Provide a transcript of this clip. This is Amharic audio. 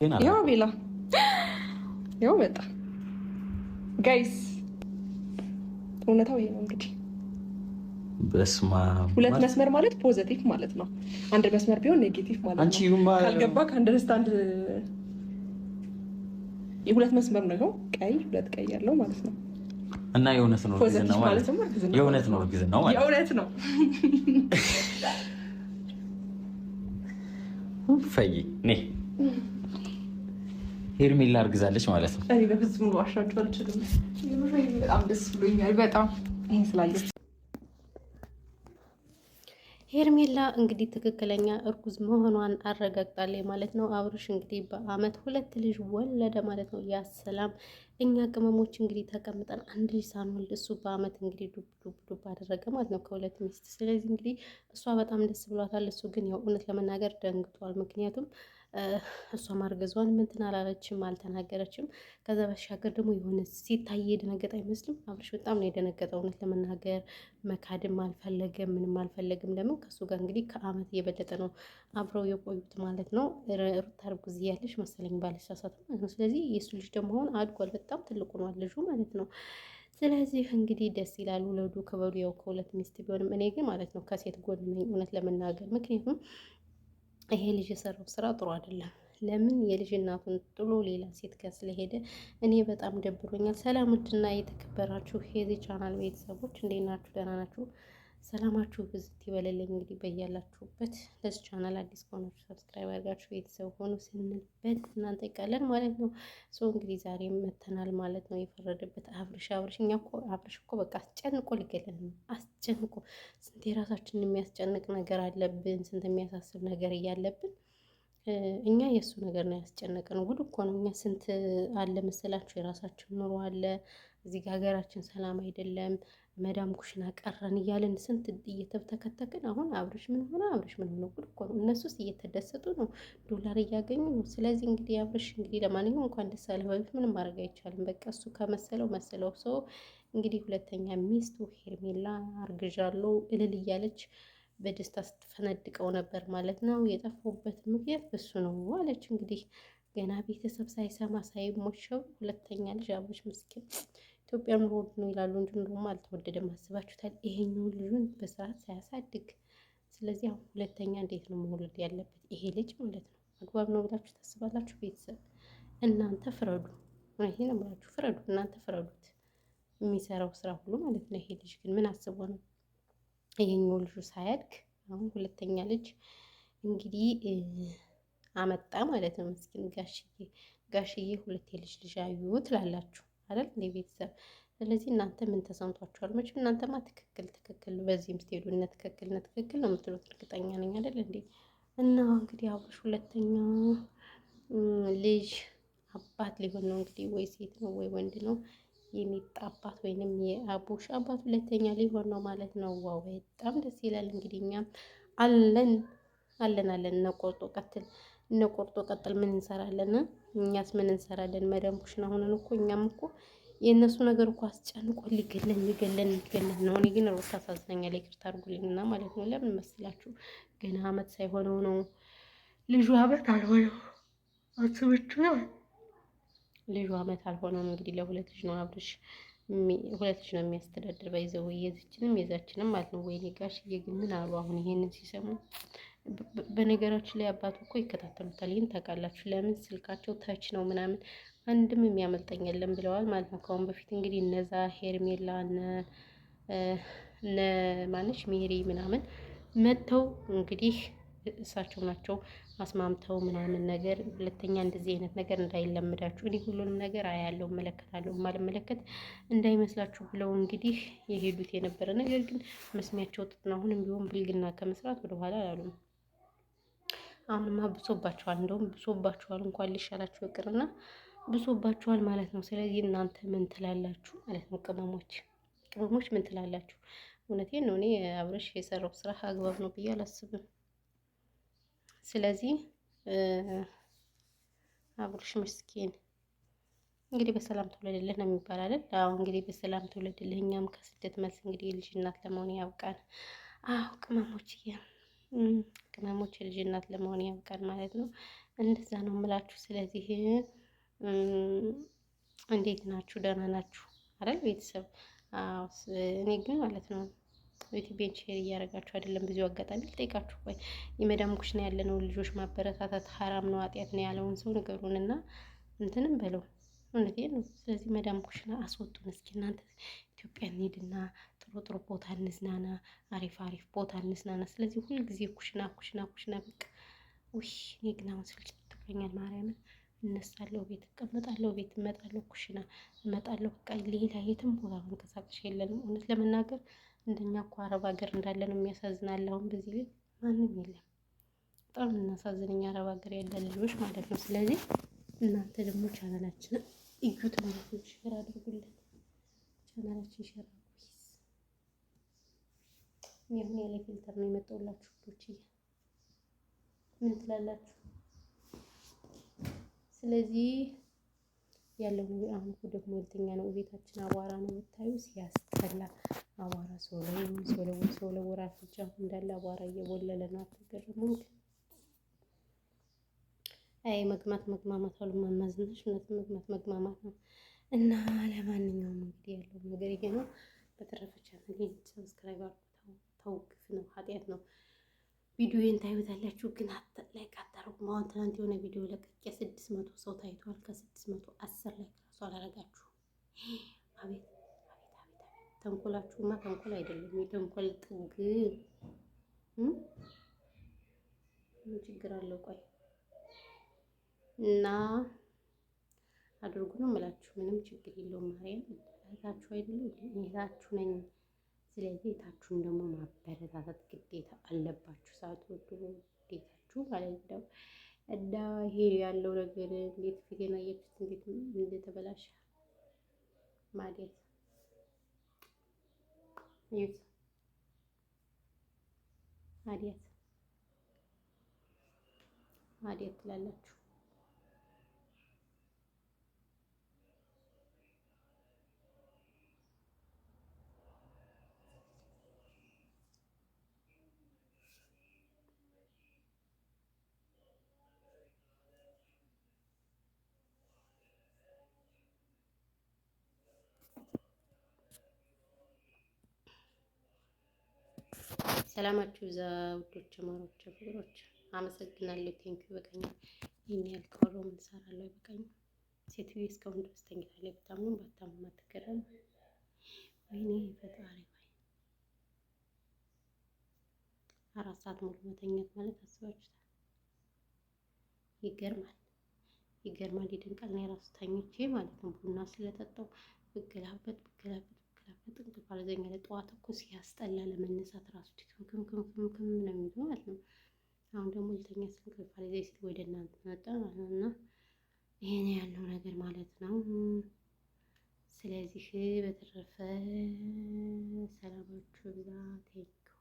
ያው ቤላ ያው መጣ ጋይስ እውነታው ይሄ ነው እንግዲህ። በስማ ሁለት መስመር ማለት ፖዚቲቭ ማለት ነው። አንድ መስመር ቢሆን ኔጌቲቭ ማለት ነው። ካልገባ ከአንደርስታንድ የሁለት መስመር ነው። ቀይ ሁለት ቀይ ያለው ማለት ነው። እና የእውነት ነው እርግዝናው ማለት ነው። የእውነት ነው እርግዝናው ማለት የእውነት ነው። ፈይ ኔ ሄርሜላ እርግዛለች ማለት ነው። እኔ በፍጹም ዋሻችሁ አልችልም። በጣም ደስ ብሎኛል። በጣም ይሄን ስላየሁ ሄርሜላ እንግዲህ ትክክለኛ እርጉዝ መሆኗን አረጋግጣለች ማለት ነው። አብርሽ እንግዲህ በአመት 2 ልጅ ወለደ ማለት ነው። ያሰላም እኛ ቅመሞች እንግዲህ ተቀምጠን አንድ ልጅ ሳንወልድ እሱ በአመት እንግዲህ ዱብ አደረገ ማለት ነው ከሁለት ሚስት። ስለዚህ እንግዲህ እሷ በጣም ደስ ብሏታል። እሱ ግን ያው እውነት ለመናገር ደንግጧል። ምክንያቱም እሷ ማርገዟን ምንትን አላለችም፣ አልተናገረችም። ከዛ በሻገር ደግሞ የሆነ ሲታይ የደነገጠ አይመስልም። አብርሽ በጣም ነው የደነገጠው። እውነት ለመናገር መካድም አልፈለገም፣ ምንም አልፈለግም። ለምን ከእሱ ጋር እንግዲህ ከአመት እየበለጠ ነው አብረው የቆዩት ማለት ነው። ሩታ እርጉዝ እያለች መሰለኝ ባልሳሳት ማለት ነው። ስለዚህ የእሱ ልጅ ደግሞ አሁን አድጓል፣ በጣም ትልቁ ነው ልጁ ማለት ነው። ስለዚህ እንግዲህ ደስ ይላል። ውለዱ ክበዱ። ያው ከሁለት ሚስት ቢሆንም እኔ ግን ማለት ነው ከሴት ጎን ነኝ እውነት ለመናገር ምክንያቱም ይሄ ልጅ የሰራው ስራ ጥሩ አይደለም። ለምን የልጅ እናቱን ጥሎ ሌላ ሴት ጋር ስለሄደ እኔ በጣም ደብሮኛል። ሰላም ውድና የተከበራችሁ የዚህ ቻናል ቤተሰቦች እንዴት ናችሁ? ደህና ናችሁ? ሰላማችሁ ብዝት ይበለልኝ። እንግዲህ በያላችሁበት ለዚህ ቻናል አዲስ ከሆናችሁ ሰብስክራይብ አድርጋችሁ ቤተሰብ ሆኑ ስንል እናንተ ይቃለን ማለት ነው። ሰው እንግዲህ ዛሬ መተናል ማለት ነው። የፈረደበት አብርሽ እኛ እኮ አብርሽ እኮ በቃ አስጨንቆ ሊገለን ነው። አስጨንቆ ስንት የራሳችንን የሚያስጨንቅ ነገር አለብን፣ ስንት የሚያሳስብ ነገር እያለብን እኛ የእሱ ነገር ነው ያስጨነቀን። ጉድ እኮ ነው። እኛ ስንት አለ መሰላችሁ የራሳችን ኑሮ አለ እዚህ ጋር ሀገራችን ሰላም አይደለም፣ መዳም ኩሽና ቀረን እያለን ስንት እየተብተከተክን፣ አሁን አብርሽ ምን ሆነ አብርሽ ምን ሆነ? ጉድ እኮ ነው። እነሱስ እየተደሰቱ ነው፣ ዶላር እያገኙ ነው። ስለዚህ እንግዲህ አብርሽ እንግዲህ ለማንኛውም እንኳን ደስ አለህ። በፊት ምንም ማድረግ አይቻልም። በቃ እሱ ከመሰለው ሰው እንግዲህ ሁለተኛ ሚስቱ ሄርሜላ አርግዣለሁ እልል እያለች በደስታ ስትፈነድቀው ነበር ማለት ነው። የጠፋሁበት ምክንያት በሱ ነው አለች። እንግዲህ ገና ቤተሰብ ሳይሰማ ሳይሞሸው ሁለተኛ ልጅ አብርሽ ምስኪን ኢትዮጵያ ኑሮ ነው ይላሉ እንጂ እንደውም አልተወደደም። አስባችሁታል? ይሄኛው ልጁን በስርዓት ሳያሳድግ። ስለዚህ አሁን ሁለተኛ እንዴት ነው መውለድ ያለበት ይሄ ልጅ ማለት ነው? አግባብ ነው ብላችሁ ታስባላችሁ? ቤተሰብ እናንተ ፍረዱ። ይሄ ነው ብላችሁ ፍረዱ። እናንተ ፍረዱት፣ የሚሰራው ስራ ሁሉ ማለት ነው። ይሄ ልጅ ግን ምን አስቦ ነው ይሄኛው ልጁ ሳያድግ አሁን ሁለተኛ ልጅ እንግዲህ አመጣ ማለት ነው። ምስኪን ጋሽዬ ሁለት የልጅ ልጅ አዩ ትላላችሁ አይደል እንደ ቤተሰብ። ስለዚህ እናንተ ምን ተሰምቷችኋል? መቼም እናንተማ ትክክል በዚህም ስትሄዱ እነ ትክክል ነው የምትሉት እርግጠኛ ነኝ አይደል እንዴ? እና እንግዲህ አብርሽ ሁለተኛ ልጅ አባት ሊሆን ነው እንግዲህ፣ ወይ ሴት ነው ወይ ወንድ ነው የሚጣ አባት ወይንም የአቡሽ አባት ሁለተኛ ሊሆን ነው ማለት ነው። ዋው በጣም ደስ ይላል። እንግዲህ እኛም አለን እነ ቆርጦ ቀጥል ምን እንሰራለን? እኛስ ምን እንሰራለን? መዳም ኩሽና ሆነን እኮ እኛም እኮ የእነሱ ነገር እኮ አስጨንቆ ሊገለን ነው። እኔ ግን ሩታ ታሳዝነኛል። ይቅርታ አድርጉልኝና ማለት ነው። ለምን መስላችሁ? ገና አመት ሳይሆነው ነው ልጁ አመት አልሆነው አስብቹ ነው ልጁ አመት አልሆነውም። እንግዲህ ለሁለት ልጅ ነው አብርሽ ሁለት ልጅ ነው የሚያስተዳድር። ባይዘው የዚችንም የዛችንም ማለት ነው። ወይኔ ጋሽዬ ግን ምን አሉ አሁን ይሄንን ሲሰሙ? በነገራችን ላይ አባቱ እኮ ይከታተሉታል። ይህን ታውቃላችሁ። ለምን ስልካቸው ተች ነው ምናምን አንድም የሚያመልጠኝ የለም ብለዋል ማለት ነው። ከአሁን በፊት እንግዲህ እነዛ ሄርሜላ እነ ማነሽ ሜሪ ምናምን መጥተው እንግዲህ እሳቸው ናቸው አስማምተው ምናምን ነገር ሁለተኛ እንደዚህ አይነት ነገር እንዳይለምዳችሁ እኔ ሁሉንም ነገር አያለው እመለከታለሁ ማልመለከት እንዳይመስላችሁ ብለው እንግዲህ የሄዱት የነበረ ነገር ግን መስሚያቸው ጥጥ ነው። አሁንም ቢሆን ብልግና ከመስራት ወደኋላ አላሉም። አሁንማ ብሶባቸዋል፣ እንደውም ብሶባቸዋል። እንኳን ሊሻላችሁ ይቅርና ብሶባቸዋል ማለት ነው። ስለዚህ እናንተ ምን ትላላችሁ ማለት ነው? ቅመሞች ምን ትላላችሁ? እውነቴን ነው። እኔ አብርሽ የሰራው ስራ አግባብ ነው ብዬ አላስብም። ስለዚህ አብርሽ ምስኪን እንግዲህ በሰላም ትውለድልህ ነው የሚባል አይደል? አዎ እንግዲህ በሰላም ትውለድልህ። እኛም ከስደት መልስ እንግዲህ የልጅ እናት ለመሆን ያውቃል። አዎ ቅመሞች የልጅ እናት ለመሆን ያውቃል ማለት ነው። እንደዛ ነው የምላችሁ። ስለዚህ እንዴት ናችሁ? ደህና ናችሁ አይደል ቤተሰብ? እኔ ግን ማለት ነው ዩቲዩብን ሼር እያደረጋችሁ አይደለም። ብዙ አጋጣሚ ልጠይቃችሁ። ቆይ የመዳም ኩሽና ያለነው ልጆች ማበረታታት ሀራም ነው ኃጢአት ነው ያለውን ሰው ንገሩንና እንትንም በለው። እውነቴን ነው። ስለዚህ መዳም ኩሽና አስወጡን እስኪ እናንተ። ኢትዮጵያ እንሂድና ጥሩ ጥሩ ቦታ እንዝናና፣ አሪፍ አሪፍ ቦታ እንዝናና። ስለዚህ ሁልጊዜ ኩሽና ኩሽና ኩሽና በቃ ውይ፣ እኔ ግን አሁን ስልችት ብሎኛል። ማርያምን እነሳለሁ፣ ቤት እቀመጣለሁ፣ ቤት እመጣለሁ፣ ኩሽና እመጣለሁ። በቃ ሌላ የትም ቦታ መንቀሳቀሽ የለንም። እውነት ለመናገር እንደኛ እኮ አረብ ሀገር እንዳለ ነው የሚያሳዝናል። አሁን በዚህ ላይ ማንም የለም። በጣም እናሳዝነኝ አረብ ሀገር ያለ ልጆች ማለት ነው። ስለዚህ እናንተ ደግሞ ቻናላችንን እዩት ማለት ነው። ሼር አድርጉልን። ቻናላችን ሼር አድርጉ። ይሁን ያለ ፊልተር ነው የመጣሁላችሁ ልጆች። ምን ትላላችሁ? ስለዚህ ያለው ነገር አሁን ደግሞ ሁለተኛ ነው። ቤታችን አቧራ ነው የምታዩ፣ ሲያስጠላ አቧራ ሰው አፍንጫ እንዳለ አቧራ እየቦለለ ነው። አትገርሙም? አይ መግማማት አሉ ማማዝነሽ እውነት መግማማት ነው። እና ለማንኛውም እንግዲህ ያለው ነገር ይሄ ነው። በተረፈ ቻናሌን ሰብስክራይብ አድርጉ። ተውግፍ ነው፣ ኃጢአት ነው። ቪዲዮዬን ታዩታላችሁ ግን ላይክ አታረጉም። አሁን ትናንት የሆነ ቪዲዮ ለቅቄ 600 ሰው ታይቷል። ከ610 ላይክ ራሱ አላረጋችሁ። አቤት ተንኮላችሁማ ተንኮል አይደለም፣ የተንኮል ጥግ ችግር አለው። ቆይ እና አድርጉ ነው የምላችሁ። ምንም ችግር የለውም። ማርያም እህታችሁ አይደለም እህታችሁ ነኝ። ስለዚህ እህታችሁን ደግሞ ማበረታታት ግዴታ አለባችሁ። ሳትወዱ ግዴታችሁ ማለት ነው። እና ይሄ ያለው ነገር እንዴት ፊቴን አያችሁት? እንዴት እንደተበላሸ ማዴት ይዩት። ማዴት ትላላችሁ። ሰላማችሁ ይብዛ ውዶች፣ ማሮች፣ ፍቅሮች። አመሰግናለሁ። ቴንኪው። በቃኛል። ይሄን ያህል ከወራው ምን እሰራለሁ? አይበቃኝም። ሴትዮ እስካሁን ድረስ ተኝታለች። በጣም ባታምም አትገረም። ወይኔ ፈጣሪ ወይ 4 ሰዓት ሙሉ መተኛት ማለት አስባችሁታል? ይገርማል፣ ይደንቃል። ነው የራሱ ተኝቼ ማለት ነው ቡና ስለጠጣው ብገላበት እንቅልፍ አልዘኛ። ጠዋት እኮ ሲያስጠላ ለመነሳት ራሱ ክም ነው የሚለው ማለት ነው። አሁን ደግሞ ልተኛ ስል እንቅልፍ አልዘኝ ሲል ወደ እናንተ መጣ ማለት ነው። እና ይሄን ያለው ነገር ማለት ነው። ስለዚህ በተረፈ ሰላማችሁ ብዛ። ቴንኪው።